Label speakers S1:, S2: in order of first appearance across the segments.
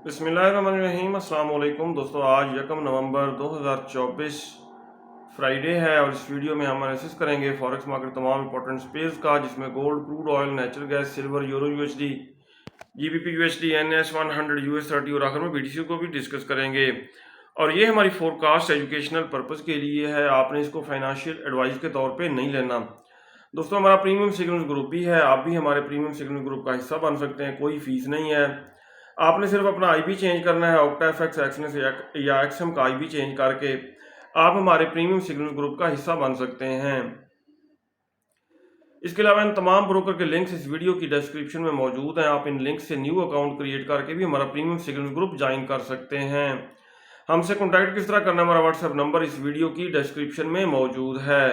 S1: बिस्मिल्लाहिर्रहमानिर्रहीम। अस्सलाम वालेकुम दोस्तों, आज 1 नवंबर 2024 फ्राइडे है और इस वीडियो में हम एनालिसिस करेंगे फॉरेक्स मार्केट तमाम इंपॉर्टेंट स्पेस का, जिसमें gold, crude oil, natural gas, silver, euro USD, GBP USD, NS 100, US30 और आखिर में BTC को भी डिस्कस करेंगे। और ये हमारी फोरकास्ट एजुकेशनल पर्पज़ के लिए है, आपने इसको फाइनेंशियल एडवाइस के तौर पर नहीं लेना। दोस्तों, हमारा प्रीमियम सिग्नल्स ग्रुप भी है, आप भी हमारे प्रीमियम सिग्नल ग्रुप का हिस्सा बन सकते हैं, कोई फीस नहीं है। आपने सिर्फ अपना आईबी चेंज करना है, ऑक्टाएफएक्स, एक्सनेस या एक्सएम का आईबी चेंज करके आप हमारे प्रीमियम सिग्नल ग्रुप का हिस्सा बन सकते हैं। इसके अलावा इन तमाम ब्रोकर के लिंक्स इस वीडियो की डिस्क्रिप्शन में मौजूद हैं। आप इन लिंक्स से न्यू अकाउंट क्रिएट करके भी हमारा प्रीमियम सिग्नल ग्रुप ज्वाइन कर सकते हैं। हमसे कॉन्टैक्ट किस तरह करना है, हमारा व्हाट्सएप नंबर इस वीडियो की डिस्क्रिप्शन में मौजूद है।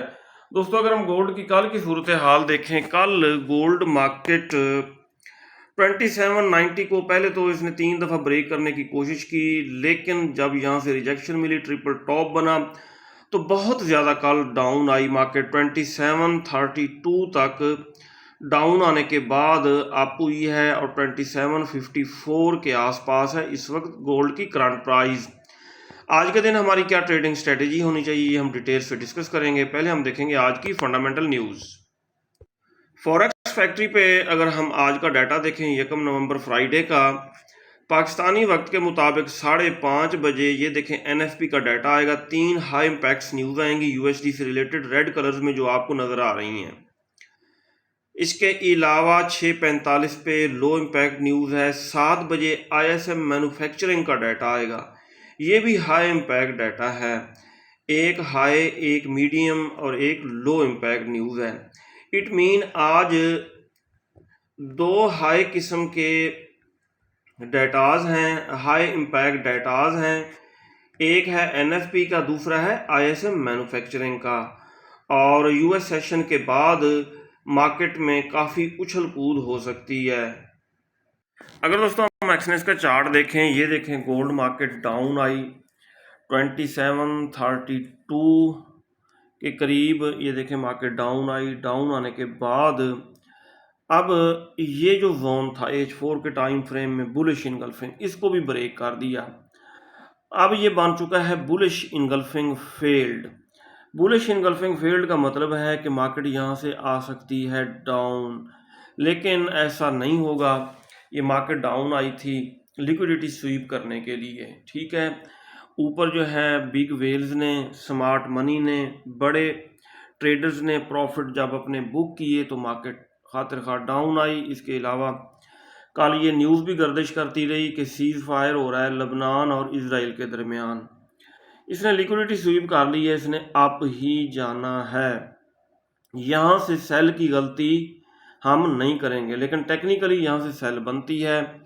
S1: दोस्तों, अगर हम गोल्ड की कल की सूरत हाल देखें, कल गोल्ड मार्केट 2790 को पहले तो इसने 3 दफ़ा ब्रेक करने की कोशिश की, लेकिन जब यहाँ से रिजेक्शन मिली, ट्रिपल टॉप बना, तो बहुत ज़्यादा कल डाउन आई मार्केट। 2732 तक डाउन आने के बाद अप हुई है और 2754 के आसपास है इस वक्त गोल्ड की करंट प्राइस। आज के दिन हमारी क्या ट्रेडिंग स्ट्रेटेजी होनी चाहिए, हम डिटेल से डिस्कस करेंगे। पहले हम देखेंगे आज की फंडामेंटल न्यूज़। फॉरेक्स फैक्ट्री पे अगर हम आज का डाटा देखें, 1 नवंबर फ्राइडे का, पाकिस्तानी वक्त के मुताबिक 5:30 बजे ये देखें NFP का डाटा आएगा। 3 हाई इम्पैक्ट्स न्यूज़ आएंगी USD से रिलेटेड, रेड कलर्स में जो आपको नज़र आ रही हैं। इसके अलावा 6:45 पे लो इम्पैक्ट न्यूज़ है। 7 बजे ISM मैन्युफैक्चरिंग का डाटा आएगा, ये भी हाई इम्पैक्ट डाटा है। एक हाई, एक मीडियम और एक लो इम्पैक्ट न्यूज़ है। इट मीन आज 2 हाई किस्म के डाटाज हैं, हाई इम्पैक्ट डाटाज हैं। एक है NFP का, दूसरा है ISM मैन्युफैक्चरिंग का। और US सेशन के बाद मार्केट में काफ़ी उछल कूद हो सकती है। अगर दोस्तों हम एक्सनेस का चार्ट देखें, ये देखें गोल्ड मार्केट डाउन आई 2732 के करीब, ये देखें मार्केट डाउन आई। डाउन आने के बाद अब ये जो जोन था H4 के टाइम फ्रेम में बुलिश इनगल्फिंग, इसको भी ब्रेक कर दिया। अब ये बन चुका है bullish engulfing failed. Bullish engulfing failed का मतलब है कि मार्केट यहाँ से आ सकती है डाउन, लेकिन ऐसा नहीं होगा। ये मार्केट डाउन आई थी लिक्विडिटी स्वीप करने के लिए, ठीक है। ऊपर जो है बिग वेल्स ने, स्मार्ट मनी ने, बड़े ट्रेडर्स ने प्रॉफिट जब अपने बुक किए तो मार्केट खातिर खा डाउन आई। इसके अलावा कल ये न्यूज़ भी गर्दिश करती रही कि सीज़ फायर हो रहा है लबनान और इजराइल के दरमियान। इसने लिक्विडिटी स्वीप कर ली है, इसने अप ही जाना है। यहाँ से सेल की गलती हम नहीं करेंगे, लेकिन टेक्निकली यहाँ से सेल बनती है,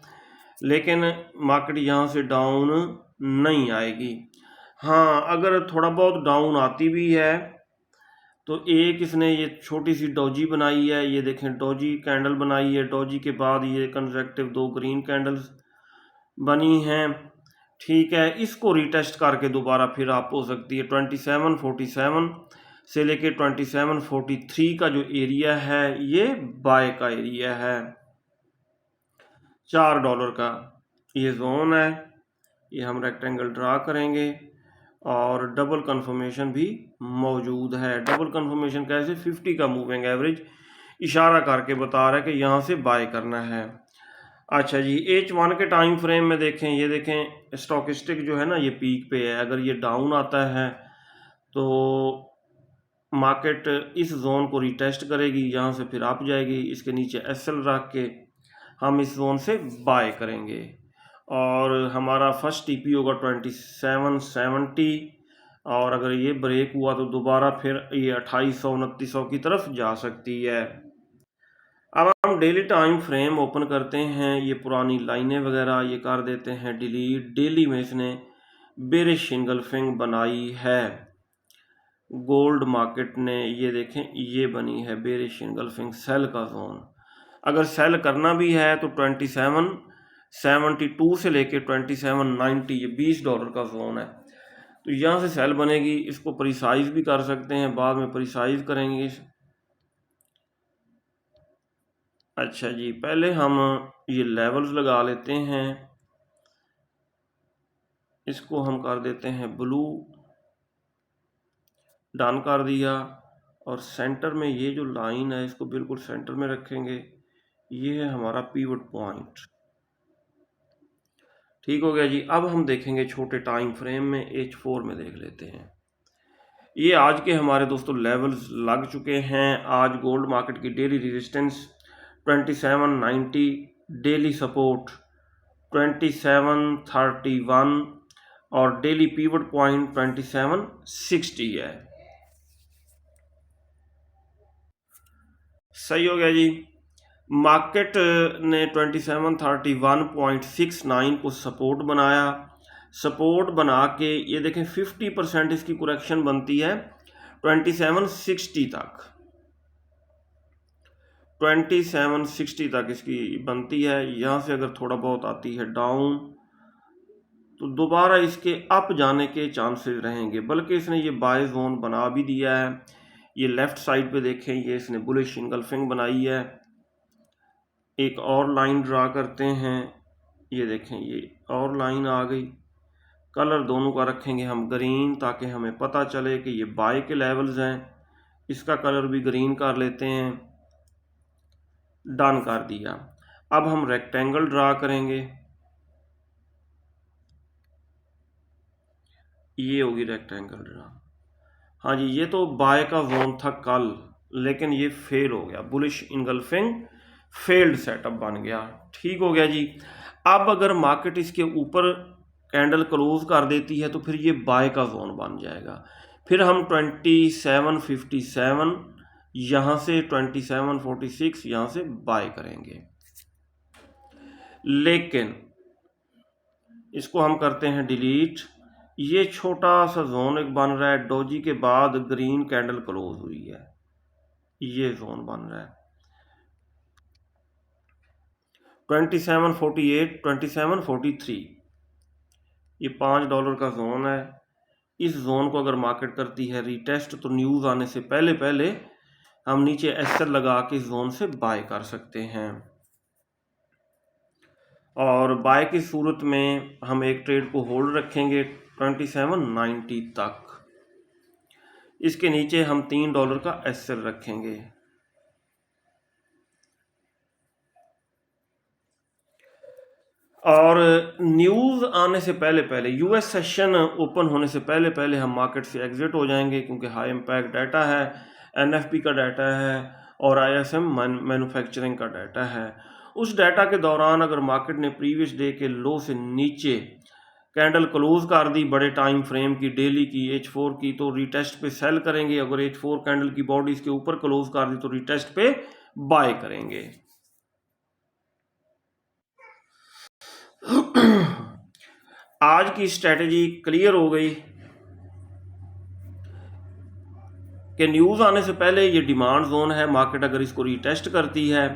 S1: लेकिन मार्केट यहाँ से डाउन नहीं आएगी। हाँ, अगर थोड़ा बहुत डाउन आती भी है तो एक इसने ये छोटी सी डोजी बनाई है, ये देखें डोजी कैंडल बनाई है। डोजी के बाद ये कंजर्वेटिव 2 ग्रीन कैंडल्स बनी हैं, ठीक है। इसको रिटेस्ट करके दोबारा फिर आप हो सकती है 2747 से लेके 2743 का जो एरिया है ये बाय का एरिया है। $4 का ये जोन है, ये हम रेक्टेंगल ड्रा करेंगे और डबल कंफर्मेशन भी मौजूद है। डबल कंफर्मेशन कैसे? 50 का मूविंग एवरेज इशारा करके बता रहा है कि यहाँ से बाय करना है। अच्छा जी, H1 के टाइम फ्रेम में देखें, ये देखें स्टॉकिस्टिक जो है ना, ये पीक पे है। अगर ये डाउन आता है तो मार्केट इस जोन को रिटेस्ट करेगी, यहाँ से फिर अप जाएगी। इसके नीचे SL रख के हम इस जोन से बाय करेंगे और हमारा फर्स्ट TP होगा 2770। और अगर ये ब्रेक हुआ तो दोबारा फिर ये 2800-2900 की तरफ जा सकती है। अब हम डेली टाइम फ्रेम ओपन करते हैं, ये पुरानी लाइनें वगैरह ये कर देते हैं डिलीट। डेली में इसने बेरिश इनगल्फिंग बनाई है गोल्ड मार्केट ने, ये देखें ये बनी है बेरिश इनगल्फिंग सेल का जोन। अगर सेल करना भी है तो 2772 से लेके 2790, ये $20 का जोन है, तो यहाँ से सेल बनेगी। इसको प्रिसाइज भी कर सकते हैं, बाद में प्रिसाइज करेंगे। अच्छा जी, पहले हम ये लेवल्स लगा लेते हैं। इसको हम कर देते हैं ब्लू, डन कर दिया। और सेंटर में ये जो लाइन है इसको बिल्कुल सेंटर में रखेंगे, ये है हमारा पिवट पॉइंट। ठीक हो गया जी। अब हम देखेंगे छोटे टाइम फ्रेम में, H4 में देख लेते हैं। ये आज के हमारे दोस्तों लेवल्स लग चुके हैं। आज गोल्ड मार्केट की डेली रेजिस्टेंस 2790, डेली सपोर्ट 2731 और डेली पिवट पॉइंट 2760 है। सही हो गया जी। मार्केट ने 2731.69 को सपोर्ट बनाया। सपोर्ट बना के ये देखें 50% इसकी करेक्शन बनती है 2760 तक। 2760 तक इसकी बनती है। यहाँ से अगर थोड़ा बहुत आती है डाउन तो दोबारा इसके अप जाने के चांसेस रहेंगे, बल्कि इसने ये बाय जोन बना भी दिया है। ये लेफ्ट साइड पे देखें, ये इसने बुलिश इंगल्फिंग बनाई है। एक और लाइन ड्रा करते हैं, ये देखें ये और लाइन आ गई। कलर दोनों का रखेंगे हम ग्रीन, ताकि हमें पता चले कि ये बाय के लेवल्स हैं। इसका कलर भी ग्रीन कर लेते हैं, डन कर दिया। अब हम रेक्टेंगल ड्रा करेंगे, ये होगी रेक्टेंगल ड्रा। हाँ जी, ये तो बाय का जोन था कल, लेकिन ये फेल हो गया, बुलिश इनगल्फिंग फेल्ड सेटअप बन गया। ठीक हो गया जी। अब अगर मार्केट इसके ऊपर कैंडल क्लोज कर देती है तो फिर ये बाय का जोन बन जाएगा। फिर हम 2757 यहाँ से 2746 यहाँ से बाय करेंगे। लेकिन इसको हम करते हैं डिलीट। ये छोटा सा जोन एक बन रहा है, डोजी के बाद ग्रीन कैंडल क्लोज हुई है, ये जोन बन रहा है 2748 2743। ये $5 का जोन है। इस जोन को अगर मार्केट करती है रीटेस्ट तो न्यूज़ आने से पहले पहले हम नीचे एसएल लगा के इस जोन से बाय कर सकते हैं। और बाय की सूरत में हम एक ट्रेड को होल्ड रखेंगे 2790 तक। इसके नीचे हम $3 का एसएल रखेंगे। और न्यूज़ आने से पहले पहले, यूएस सेशन ओपन होने से पहले पहले हम मार्केट से एग्जिट हो जाएंगे, क्योंकि हाई इम्पैक्ट डाटा है, एनएफपी का डाटा है और आईएसएम मैन्युफैक्चरिंग का डाटा है। उस डाटा के दौरान अगर मार्केट ने प्रीवियस डे के लो से नीचे कैंडल क्लोज कर दी बड़े टाइम फ्रेम की, डेली की, H4 की, तो रीटेस्ट पे सेल करेंगे। अगर H4 कैंडल की बॉडी इसके ऊपर क्लोज कर दी तो रीटेस्ट पे बाय करेंगे। आज की स्ट्रेटजी क्लियर हो गई कि न्यूज़ आने से पहले ये डिमांड जोन है। मार्केट अगर इसको रीटेस्ट करती है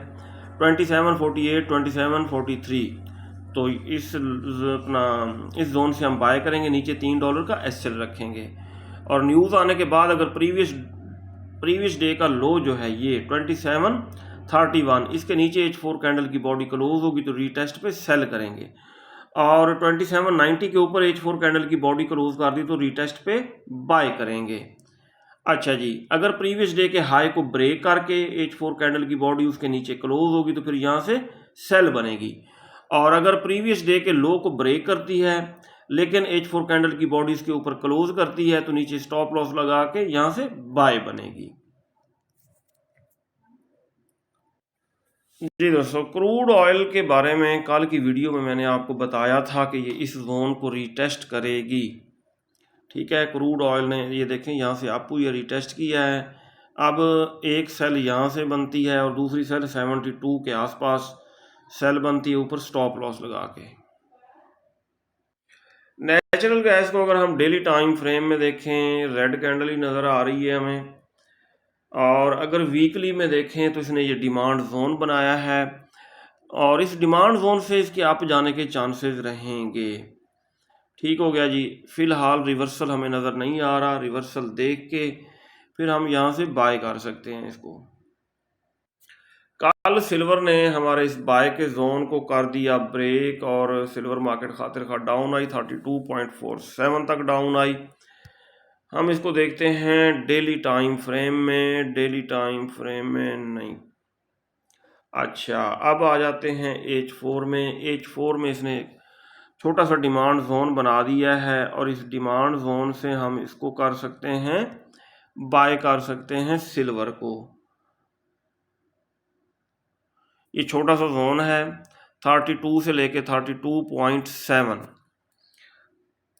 S1: 2748 2743 तो इस जोन से हम बाय करेंगे, नीचे $3 का एसएल रखेंगे। और न्यूज़ आने के बाद अगर प्रीवियस डे का लो जो है ये 2731, इसके नीचे H4 कैंडल की बॉडी क्लोज होगी तो रीटेस्ट पे सेल करेंगे। और 2790 के ऊपर H4 कैंडल की बॉडी क्लोज कर दी तो रीटेस्ट पे बाय करेंगे। अच्छा जी, अगर प्रीवियस डे के हाई को ब्रेक करके H4 कैंडल की बॉडी उसके नीचे क्लोज होगी तो फिर यहाँ से सेल बनेगी। और अगर प्रीवियस डे के लो को ब्रेक करती है लेकिन H4 कैंडल की बॉडी इसके ऊपर क्लोज करती है तो नीचे स्टॉप लॉस लगा के यहाँ से बाय बनेगी। जी दोस्तों, क्रूड ऑयल के बारे में कल की वीडियो में मैंने आपको बताया था कि ये इस जोन को रीटेस्ट करेगी। ठीक है, क्रूड ऑयल ने ये देखें यहाँ से आपको ये रीटेस्ट किया है। अब एक सेल यहाँ से बनती है और दूसरी सेल 72 के आसपास सेल बनती है ऊपर स्टॉप लॉस लगा के। नेचुरल गैस को अगर हम डेली टाइम फ्रेम में देखें, रेड कैंडल ही नज़र आ रही है हमें। और अगर वीकली में देखें तो इसने ये डिमांड जोन बनाया है और इस डिमांड जोन से इसके अप जाने के चांसेस रहेंगे। ठीक हो गया जी। फिलहाल रिवर्सल हमें नज़र नहीं आ रहा, रिवर्सल देख के फिर हम यहाँ से बाय कर सकते हैं इसको। कल सिल्वर ने हमारे इस बाय के जोन को कर दिया ब्रेक और सिल्वर मार्केट खातिर खा डाउन आई, 32.47 तक डाउन आई। हम इसको देखते हैं डेली टाइम फ्रेम में, डेली टाइम फ्रेम में नहीं, अच्छा अब आ जाते हैं H4 में। H4 में इसने छोटा सा डिमांड जोन बना दिया है और इस डिमांड जोन से हम इसको कर सकते हैं, बाय कर सकते हैं सिल्वर को। ये छोटा सा जोन है 32 से लेके 32.7।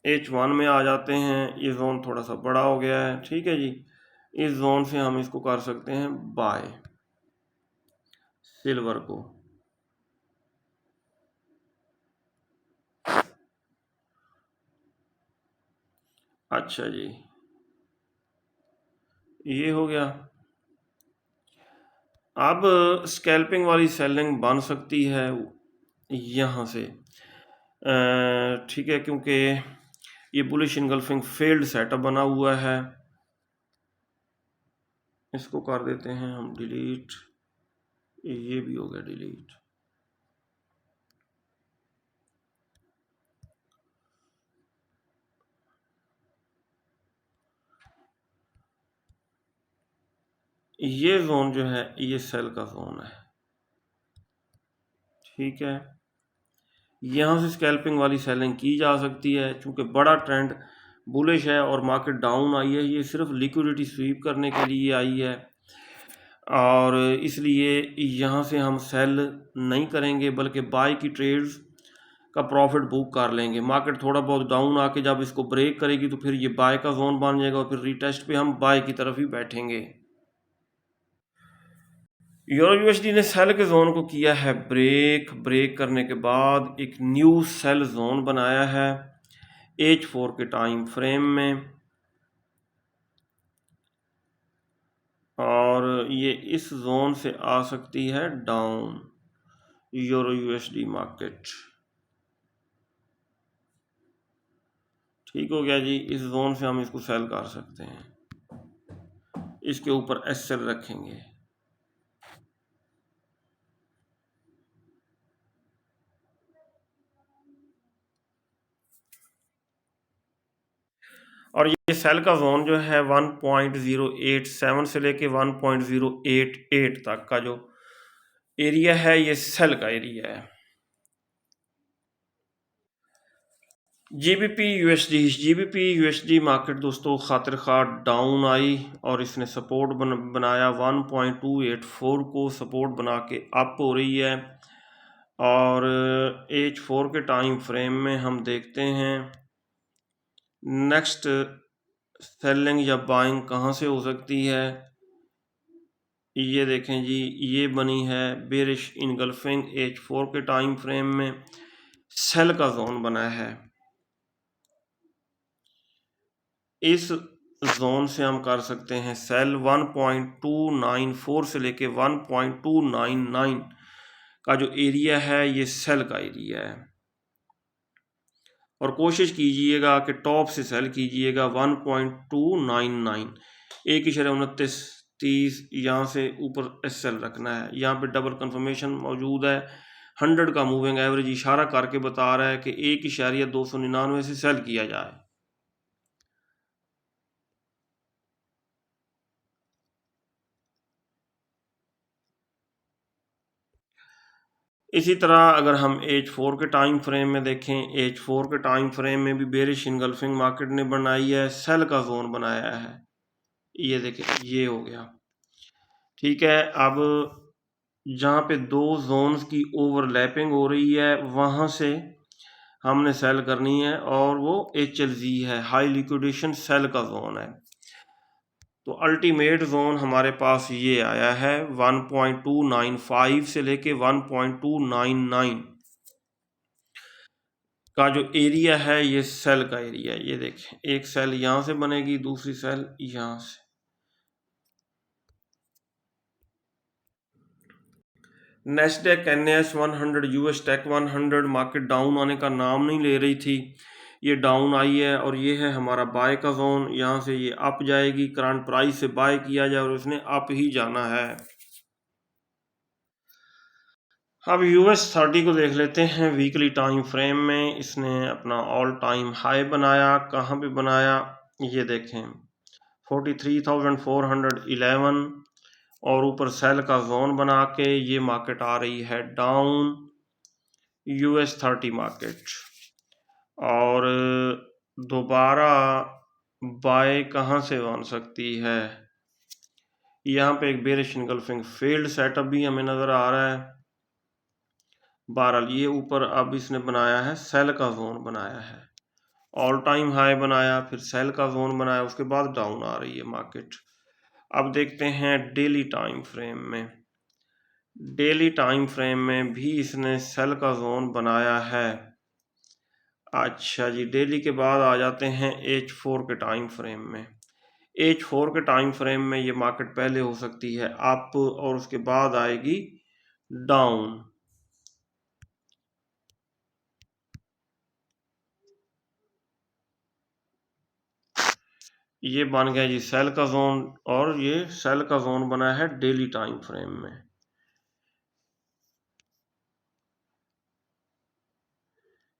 S1: H1 में आ जाते हैं, ये जोन थोड़ा सा बड़ा हो गया है, ठीक है जी। इस जोन से हम इसको कर सकते हैं बाय सिल्वर को। अच्छा जी, ये हो गया। अब स्कैल्पिंग वाली सेलिंग बन सकती है यहाँ से, ठीक है, क्योंकि ये बुलिश इनगल्फिंग फेल्ड सेटअप बना हुआ है। इसको कर देते हैं हम डिलीट, ये भी हो गया डिलीट। ये जोन जो है ये सेल का जोन है, ठीक है। यहाँ से स्कैल्पिंग वाली सेलिंग की जा सकती है, चूँकि बड़ा ट्रेंड बुलिश है और मार्केट डाउन आई है। ये सिर्फ लिक्विडिटी स्वीप करने के लिए आई है और इसलिए यहाँ से हम सेल नहीं करेंगे बल्कि बाय की ट्रेड्स का प्रॉफिट बुक कर लेंगे। मार्केट थोड़ा बहुत डाउन आके जब इसको ब्रेक करेगी तो फिर ये बाय का जोन बन जाएगा और फिर रीटेस्ट पे हम बाय की तरफ ही बैठेंगे। यूरो यूएसडी ने सेल के जोन को किया है ब्रेक, ब्रेक करने के बाद एक न्यू सेल जोन बनाया है H4 के टाइम फ्रेम में और ये इस जोन से आ सकती है डाउन यूरो यूएसडी मार्केट। ठीक हो गया जी, इस जोन से हम इसको सेल कर सकते हैं, इसके ऊपर एसएल रखेंगे। और ये सेल का जोन जो है 1.087 से लेके 1.088 तक का जो एरिया है ये सेल का एरिया है। जीबीपी यूएसडी मार्केट दोस्तों खातिर खा डाउन आई और इसने सपोर्ट बनाया 1.284 को सपोर्ट बना के अप हो रही है। और H4 के टाइम फ्रेम में हम देखते हैं नेक्स्ट सेलिंग या बाइंग कहाँ से हो सकती है। ये देखें जी, ये बनी है बेरिश इनगल्फिंग H4 के टाइम फ्रेम में, सेल का जोन बना है। इस जोन से हम कर सकते हैं सेल 1.294 से लेके 1.299 का जो एरिया है ये सेल का एरिया है। और कोशिश कीजिएगा कि टॉप से सेल कीजिएगा 1.299, 1.2930 यहाँ से ऊपर एसएल रखना है। यहाँ पे डबल कंफर्मेशन मौजूद है, 100 का मूविंग एवरेज इशारा करके बता रहा है कि 1.299 से सेल किया जाए। इसी तरह अगर हम H4 के टाइम फ्रेम में देखें, H4 के टाइम फ्रेम में भी बेरिश इनगल्फिंग मार्केट ने बनाई है, सेल का जोन बनाया है। ये देखें, ये हो गया, ठीक है। अब जहाँ पे दो जोन्स की ओवरलैपिंग हो रही है वहाँ से हमने सेल करनी है और वो HLZ है, हाई लिक्विडेशन सेल का जोन है। तो अल्टीमेट जोन हमारे पास ये आया है 1.295 से लेके 1.299 का जो एरिया है ये सेल का एरिया है। ये देखें, एक सेल यहाँ से बनेगी, दूसरी सेल यहाँ से। Nasdaq NAS 100 US tech 100 market down आने का नाम नहीं ले रही थी, ये डाउन आई है और ये है हमारा बाय का जोन। यहाँ से ये अप जाएगी, करंट प्राइस से बाय किया जाए और उसने अप ही जाना है। अब US 30 को देख लेते हैं वीकली टाइम फ्रेम में। इसने अपना ऑल टाइम हाई बनाया, कहाँ पे बनाया ये देखें 43,411, और ऊपर सेल का जोन बना के ये मार्केट आ रही है डाउन, US 30 मार्केट। और दोबारा बाय कहाँ से बन सकती है, यहाँ पे एक बेरिश इनगल्फिंग फील्ड सेटअप भी हमें नज़र आ रहा है। बहरहाल ये ऊपर अब इसने बनाया है, सेल का जोन बनाया है, ऑल टाइम हाई बनाया, फिर सेल का जोन बनाया, उसके बाद डाउन आ रही है मार्केट। अब देखते हैं डेली टाइम फ्रेम में। डेली टाइम फ्रेम में भी इसने सेल का जोन बनाया है। अच्छा जी, डेली के बाद आ जाते हैं H4 के टाइम फ्रेम में। H4 के टाइम फ्रेम में ये मार्केट पहले हो सकती है अप और उसके बाद आएगी डाउन। ये बन गया जी सेल का जोन, और ये सेल का जोन बना है डेली टाइम फ्रेम में।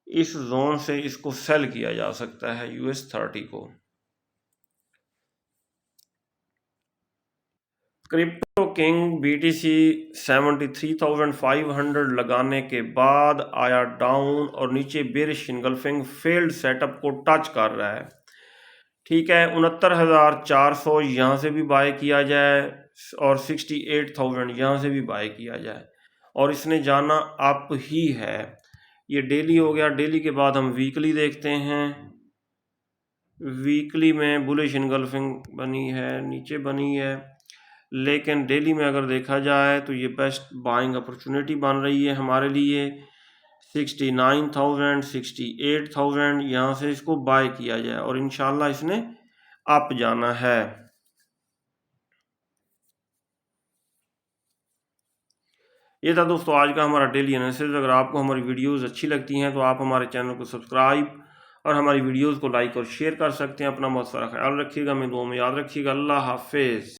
S1: इस जोन से इसको सेल किया जा सकता है US 30 को। क्रिप्टो किंग BTC 73,500 लगाने के बाद आया डाउन और नीचे बेरिश इनगल्फिंग फेल्ड सेटअप को टच कर रहा है। ठीक है, 69,400 यहाँ से भी बाय किया जाए और 68,000 यहाँ से भी बाय किया जाए, और इसने जाना अप ही है। ये डेली हो गया। डेली के बाद हम वीकली देखते हैं। वीकली में बुलिश इनगल्फिंग बनी है, नीचे बनी है, लेकिन डेली में अगर देखा जाए तो ये बेस्ट बाइंग अपॉर्चुनिटी बन रही है हमारे लिए। 69,000 68,000 यहाँ से इसको बाय किया जाए और इंशाल्लाह इसने अप जाना है। ये था दोस्तों आज का हमारा डेली एनालिसिस। अगर आपको हमारी वीडियोस अच्छी लगती हैं तो आप हमारे चैनल को सब्सक्राइब और हमारी वीडियोस को लाइक और शेयर कर सकते हैं। अपना बहुत सारा ख्याल रखिएगा, मैं दुआ में याद रखिएगा। अल्लाह हाफिज़।